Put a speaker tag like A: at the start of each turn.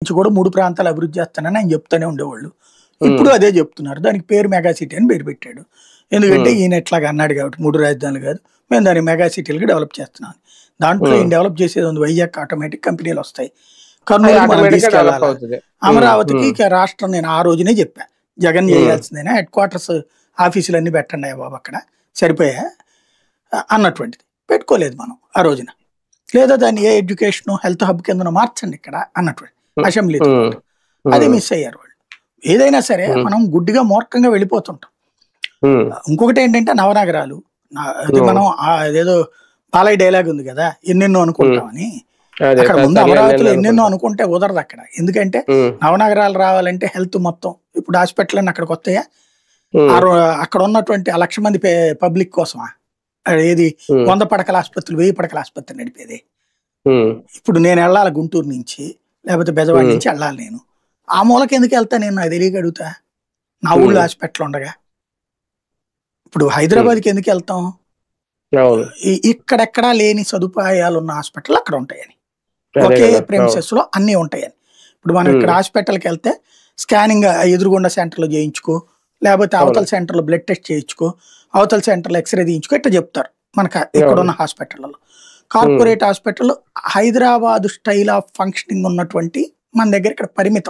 A: నుంచి కూడా 3 ప్రాంతాలు అభివృద్ధి చేస్తానని ఆయన చెప్తూనే ఉండేవాళ్ళు. ఇప్పుడు అదే చెప్తున్నారు. దానికి పేరు మెగా సిటీ అని పేరు పెట్టాడు. ఎందుకంటే ఈయన ఎట్లాగా అన్నాడు కాబట్టి 3 రాజధానులు కాదు, మేము దాన్ని మెగా సిటీలుగా డెవలప్ చేస్తున్నాం. దాంట్లో ఈయన డెవలప్ చేసేది ఉంది. వైజాగ్ ఆటోమేటిక్ కంపెనీలు వస్తాయి. కర్నూలు మనం తీసుకెళ్ళాలి. అమరావతికి ఇక రాష్ట్రం నేను ఆ రోజునే చెప్పా, జగన్ చేయాల్సిందేనా, హెడ్ క్వార్టర్స్ ఆఫీసులు అన్ని పెట్టండి బాబు అక్కడ సరిపోయా అన్నటువంటిది. పెట్టుకోలేదు మనం ఆ రోజున. లేదా దాన్ని ఏ ఎడ్యుకేషన్ హెల్త్ హబ్ కింద మార్చండి ఇక్కడ అన్నటువంటి అసెంబ్లీ. అది మిస్ అయ్యారు వాళ్ళు. ఏదైనా సరే మనం గుడ్డిగా మూర్ఖంగా వెళ్ళిపోతుంటాం. ఇంకొకటి ఏంటంటే నవనగరాలు, అది మనం అదేదో పాలయ్య డైలాగ్ ఉంది కదా, ఎన్నెన్నో అనుకుంటామని. అక్కడ ముందు అమరావతిలో ఎన్నెన్నో అనుకుంటే కుదరదు అక్కడ. ఎందుకంటే నవనగరాలు రావాలంటే హెల్త్ మొత్తం ఇప్పుడు హాస్పిటల్ అన్ని అక్కడికి వస్తాయా? అక్కడ ఉన్నటువంటి 1,00,000 మంది పబ్లిక్ కోసమా ఏది 100 పడకల ఆసుపత్రులు 1000 పడకల ఆసుపత్రి నడిపేది? ఇప్పుడు నేను వెళ్ళాలి గుంటూరు నుంచి, లేకపోతే బెజవాడ నుంచి వెళ్ళాలి. నేను ఆ మూలకి ఎందుకు వెళ్తా? నేను నాకు తెలియక అడుగుతా. నా ఊళ్ళో హాస్పిటల్ ఉండగా. ఇప్పుడు హైదరాబాద్కి ఎందుకు వెళ్తాం? ఇక్కడెక్కడా లేని సదుపాయాలు ఉన్న హాస్పిటల్ అక్కడ ఉంటాయని, ఒకే ప్రెమిసెస్ లో అన్ని ఉంటాయని. ఇప్పుడు మనం ఇక్కడ హాస్పిటల్కి వెళ్తే స్కానింగ్ ఎదురుగుండా సెంటర్లో చేయించుకో, లేకపోతే అవతల సెంటర్లో బ్లడ్ టెస్ట్ చేయించుకో, అవతల సెంటర్లో ఎక్స్రే తీయించుకో, ఇట్లా చెప్తారు మనకు ఇక్కడున్న హాస్పిటల్లో. Corporate hospital Hyderabad style of functioning ఉన్నటువంటి మన దగ్గర ఇక్కడ పరిమితం.